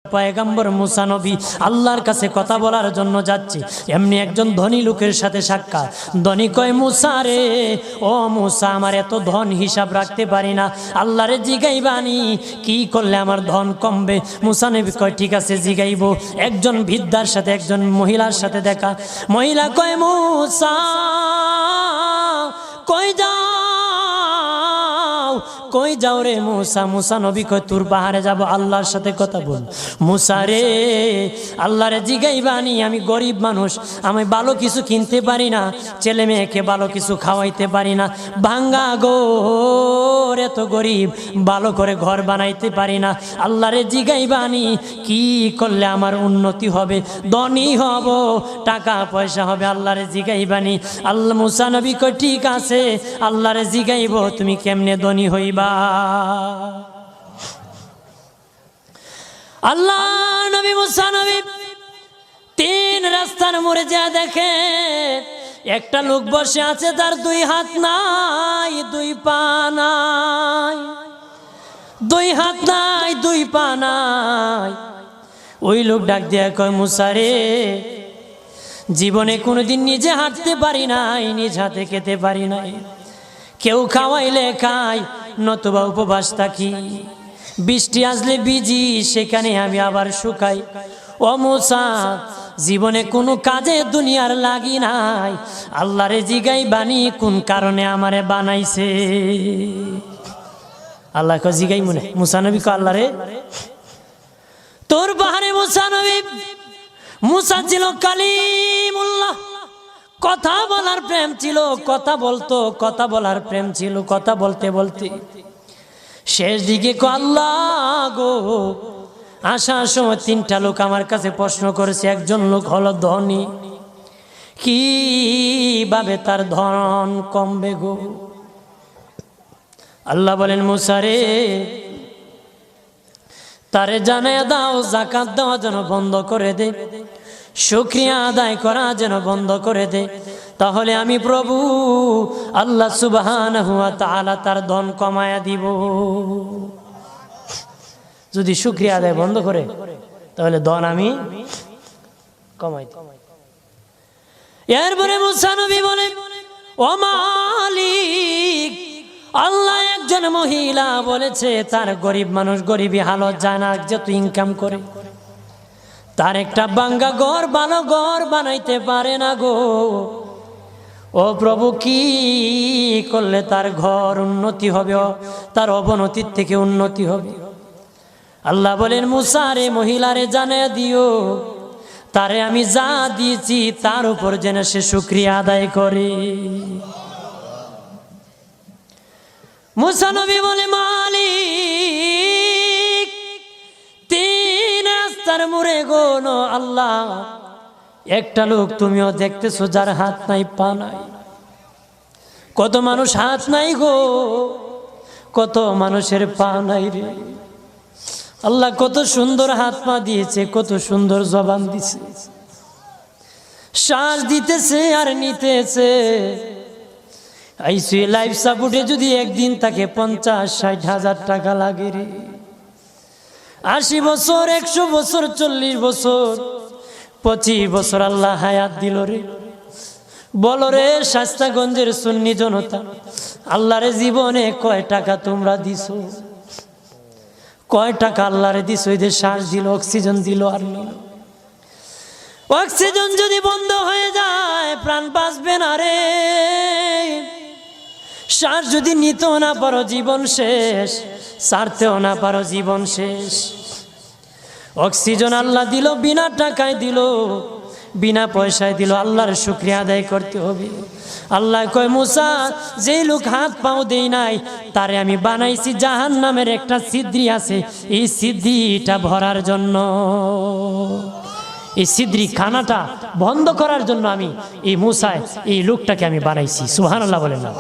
পয়গম্বর মুসা নবী আল্লাহর কাছে কথা বলার জন্য যাচ্ছে, এমনি একজন ধনী লোকের সাথে সাক্ষাৎ। ধনী কয়, মুসা রে, ও মুসা, আমার এত ধন হিসাব রাখতে পারি না, আল্লাহরে জিগাইবানি কি করলে আমার ধন কমবে? মুসা নবী কয়, ঠিক আছে জিগাইব। একজন বৃদ্ধার সাথে একজন মহিলার সাথে দেখা। মহিলা কয়, মুসা কই যাও, কই যাও রে মুসা? মুসা নবী কয়, তোর পাহাড়ে যাব, আল্লাহর সাথে কথা বল। মুসা রে, আল্লাহরে জিগাইবানি, আমি গরিব মানুষ, আমি ভালো কিছু কিনতে পারি না, ছেলে মেয়েকে ভালো কিছু খাওয়াইতে পারি না, ভাঙ্গা ঘর, এত গরিব, ভালো করে ঘর বানাইতে পারি না, আল্লাহরে জিগাইবানি কি করলে আমার উন্নতি হবে, ধনী হব, টাকা পয়সা হবে, আল্লাহরে জিগাইবানি। আল্লাহ মুসা নবী কয়, ঠিক আছে, আল্লাহরে জিগাইব, তুমি কেমনে ধনী হইবা? আল্লাহ নবী মুসা নবী তিন রাস্তার মোড়ে যা দেখে একটা লোক বসে আছে, তার দুই হাত নাই, দুই পা নাই, দুই হাত নাই, দুই পা নাই। ওই লোক ডাক দিয়া কয়, মুসা রে, জীবনে কোনোদিন নিজে হাঁটতে পারি নাই, নিজ হাতে খেতে পারি নাই, কেউ খাওয়াইলে খাই, নতুবা উপবাস থাকি, বৃষ্টি আসলে ভিজি, সেখানে আমি আবার শুকাই। ও মুসা, জীবনে কোনো কাজে দুনিয়ার লাগি নাই, আল্লাহরে জিগাইবানি কোন কারণে আমারে বানাইছে? আল্লাহ কয়, জিগাই মনে। মুসা নবী কয়, আল্লাহরে তোর পাহাড়ে মুসা নবী, মুসা ছিল কালিমুল্লাহ, কথা বলার প্রেম ছিল, কথা বলতো, কথা বলার প্রেম ছিল। কথা বলতে বলতে শেষ দিকে আল্লাহ গো, আসার সময় তিনটা লোক আমার কাছে প্রশ্ন করেছে। একজন লোক হলো ধনী, কিভাবে তার ধন কমবে গো? আল্লাহ বলেন, মুসা রে, তারে জানায়া দাও, যাকাত দেওয়া যেন বন্ধ করে দে, শুকরিয়া আদায় করা যেন বন্ধ করে দে, তাহলে আমি প্রভু আল্লাহ সুবহানাহু ওয়া তাআলা তার ধন কমায়া দিব। যদি শুকরিয়া আদায় বন্ধ করে, তাহলে ধন আমি কমাই দিব। এরপরে মুসা নবী বলে, ও মালিক, আল্লাহ একজন মহিলা বলেছে তার গরিব মানুষ গরিবী হালত যায় না, যত ইনকাম করে, তার একটা ভাঙ্গা ঘর, ভালো ঘর বানাইতে পারে না গো। ও প্রভু, কি করলে তার ঘর উন্নতি হবে, তার অবনতির থেকে উন্নতি হবে? আল্লাহ বলেন, মুসা রে, মহিলারে জানিয়ে দিও, তারে আমি যা দিয়েছি তার উপর যেন সে শুকরিয়া আদায় করে। মুসা নবী বলে, মালিক, তিন রাস্তার মোড়ে গো আল্লাহ, একটা লোক তুমিও দেখতেছো যার হাত নাই, পা নাই। কত মানুষ হাত নাই গো, কত মানুষের পা নাই রে। আল্লাহ কত সুন্দর হাত পা দিয়েছে, কত সুন্দর জবান দিছে, শ্বাস দিতেছে আর নিতেছে। আইসিইউ লাইফ সাপোর্টে যদি একদিন তাকে 50-60 হাজার টাকা লাগে রে। 80 বছর, 100 বছর, 40 বছর, 25 বছর আল্লাহ হায়াত দিল রে। বলো রে শাস্তাগঞ্জের সুন্নি জনতা, আল্লাহরে জীবনে কয় টাকা তোমরা দিছো? কয় টাকা আল্লাহরে দিছো? এদের শ্বাস দিল, অক্সিজেন দিল আর নিল। অক্সিজেন যদি বন্ধ হয়ে যায়, প্রাণ বাঁচবে না রে। শ্বাস যদি নিতেও না পারো, জীবন শেষ, ছাড়তেও না পারো, জীবন শেষ। অক্সিজেন আল্লাহ দিল, বিনা টাকায় দিল, বিনা পয়সায় দিল, আল্লাহর শুকরিয়া আদায় করতে হবে। আল্লাহ কয়, মুসা, যেই লোক হাত পাও দেই নাই, তারে আমি বানাইছি জাহান্নামের একটা ছিদ্রি আছে, এই ছিদ্রিটা ভরার জন্য, এই ছিদ্রি খানাটা বন্ধ করার জন্য আমি এই মুসায় এই লোকটাকে আমি বানাইছি। সুবহানাল্লাহ বলেন না?